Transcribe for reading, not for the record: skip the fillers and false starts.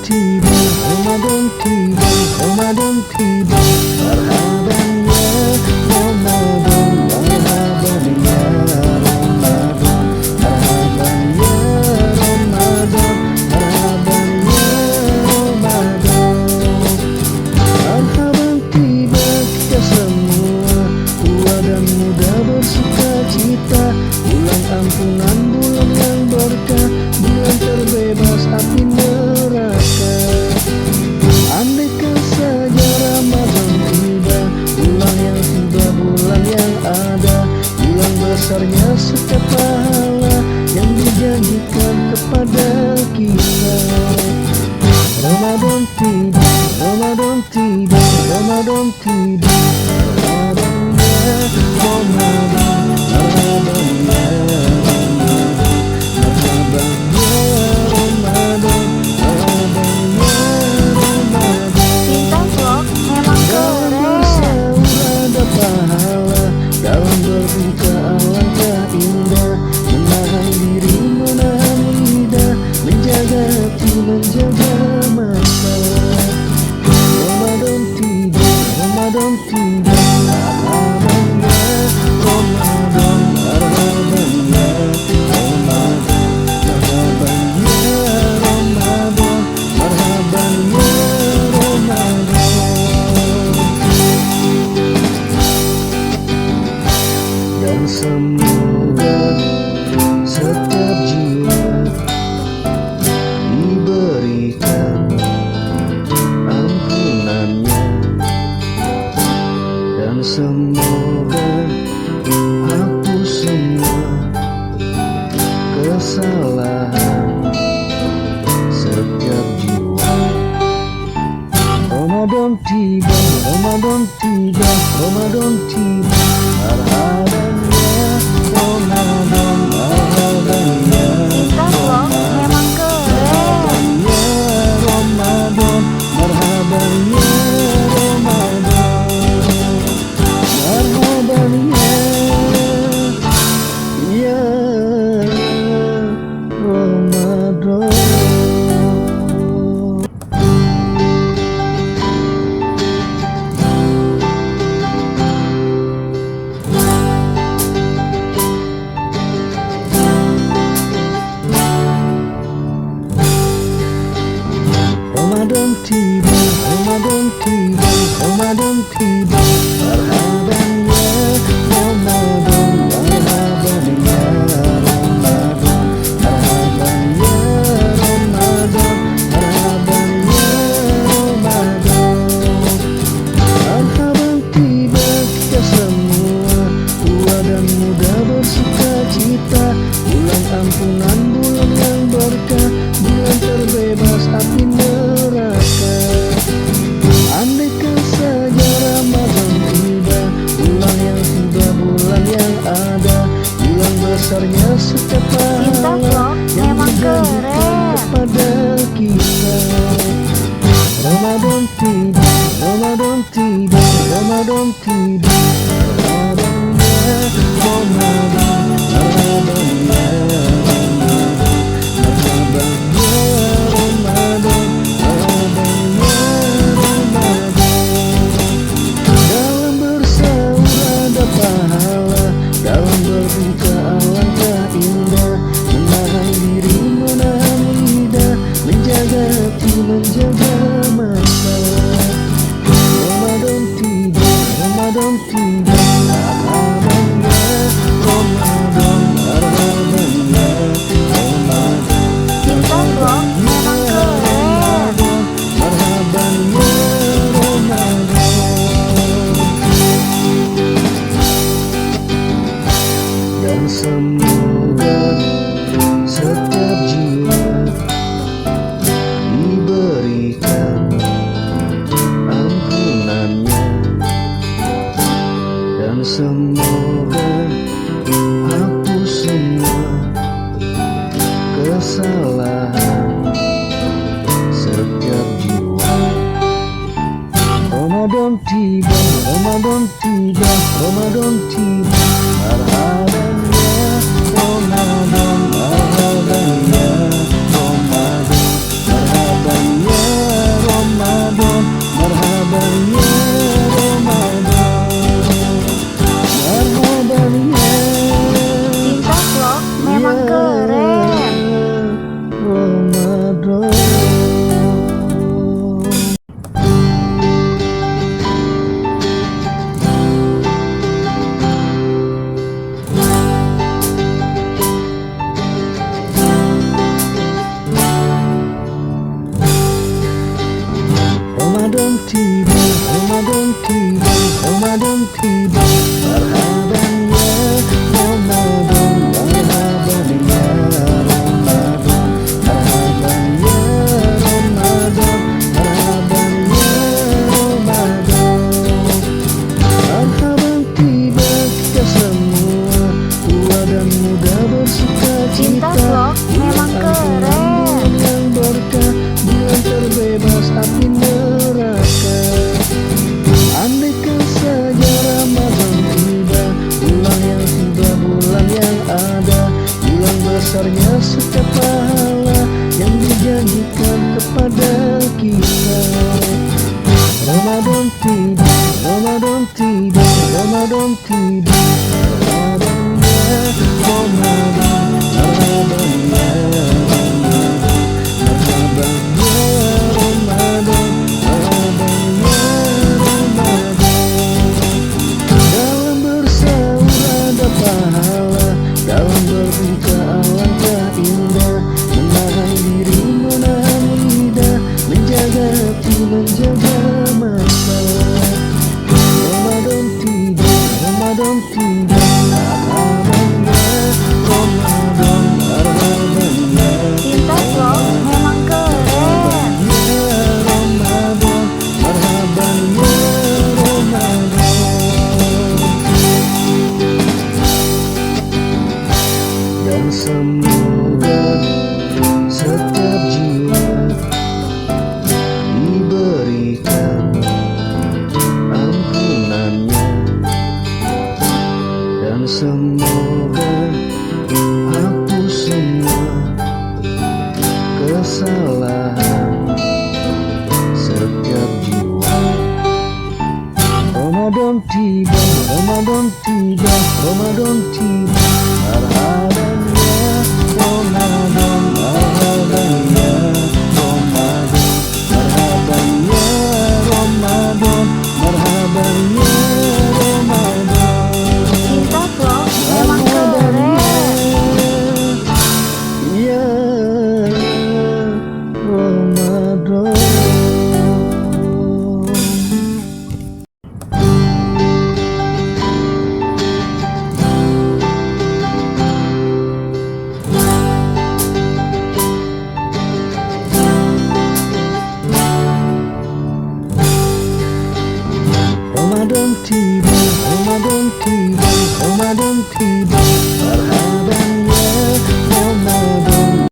tiba, Ramadan tiba, Ramadan tiba. Marhaban ya Ramadan, marhaban ya Ramadan, marhaban ya Ramadan, marhaban ya Ramadan. Marhaban tiba kita semua, tua dan muda bersuka cita. Bulan ampunan, bulan yang berkah, bulan terbebas api neraka. Andaikan saja Ramadan tiba, bulan yang tiba, bulan yang ada, bulan besarnya setiap pahala yang dijanjikan kepada kita. Ramadan tiba, Ramadan tiba, Ramadan tiba. Marhaban ya Ramadan, marhaban ya Ramadan, marhaban ya Ramadan, marhaban ya Ramadan. Bintang Vlog memang Dalam keren. bersahur ada pahala, dalam berbuka alangkah indah. Menahan diri, menahan lidah, menjaga hati, menjaga mata. Ramadan tiba, Ramadan tiba. Marhaban ya Ramadan, marhaban ya Ramadan, marhaban ya Ramadan, marhaban ya Ramadan. Dan semoga setiap jiwa diberikan ampunannya, dan semoga hapus semua kesalahan setiap jiwa. Ramadan tiba, Ramadan tiba, Ramadan tiba. Marhaban ya Ramadan, marhaban ya Bintang Vlog memang keren. ya Ramadan, marhaban ya Ramadan, marhaban ya Ramadan. Ramadan tiba, Ramadan tiba, Ramadan tiba. Marhaban ya Ramadan, marhaban ya Ramadan, marhaban ya Ramadan, marhaban ya Ramadan. Marhaban tiba kita semua, tua dan muda bersuka cita. Bulan ampunan, bulan yang berkah, bulan terbebas api neraka. Andaikan saja Ramadan tiba, bulan yang tiba, bulan yang ada, bulan besarnya setiap Bintang pahala Vlog yang memang dijanjikan keren. kepada kita. Ramadan tiba, Ramadan tiba, Ramadan tiba. Marhaban ya Ramadan, marhaban ya Ramadan, marhaban ya Ramadan, marhaban ya Ramadan. Dalam bersahur ada pahala, dalam berbuka alangkah indah. Menahan diri, menahan lidah, menjaga hati, menjaga mata. Ramadan tiba, Ramadan tiba. Marhaban ya Ramadan, marhaban ya Ramadan, Bintang Vlog memang keren. marhaban ya Ramadan. Dan semoga setiap jiwa diberikan ampunannya, dan semoga hapus semua kesalahan setiap jiwa. Ramadan tiba, Ramadan tiba, Ramadan tiba. Marhaban ya Ramadan, marhaban ya Ramadan, marhaban ya Ramadan tiba, Ramadan tiba, Ramadan tiba. Marhaban ya Ramadan, marhaban ya Ramadan, marhaban ya Ramadan, marhaban ya Ramadan. Marhaban tiba kita semua, tua dan muda bersuka Cinta cita. vlog memang keren. Bulan yang berkah, bulan terbebas api neraka. Andaikan saja Ramadan tiba, bulan yang tiba, bulan yang ada, bulan besarnya setiap pahala yang dijanjikan kepada kita. Ramadan tiba, Ramadan tiba, Ramadan tiba. Marhaban ya Ramadan, marhaban ya Ramadan, marhaban ya Ramadan, marhaban ya Ramadan. Dalam bersahur ada pahala, dalam berbuka alangkah indah. Menahan diri, menahan lidah, menjaga hati, menjaga mata. Ramadan tiba, Ramadan tiba. Marhaban ya Ramadan, marhaban ya Cinta vlog memang keren. ya Ramadan, marhaban ya Ramadan. Dan semoga setiap jiwa diberikan ampunannya, dan semoga hapus semua kesalahan setiap jiwa. Ramadan tiba, Ramadan tiba, Ramadan tiba. Marhaban ya Ramadan, marhaban ya Ramadan, marhaban ya Ramadan, marhaban ya Ramadan. Cinta vlog memang Marhaban keren. ya Ramadan. Ramadan tiba, Ramadan tiba, Ramadan tiba. Marhaban ya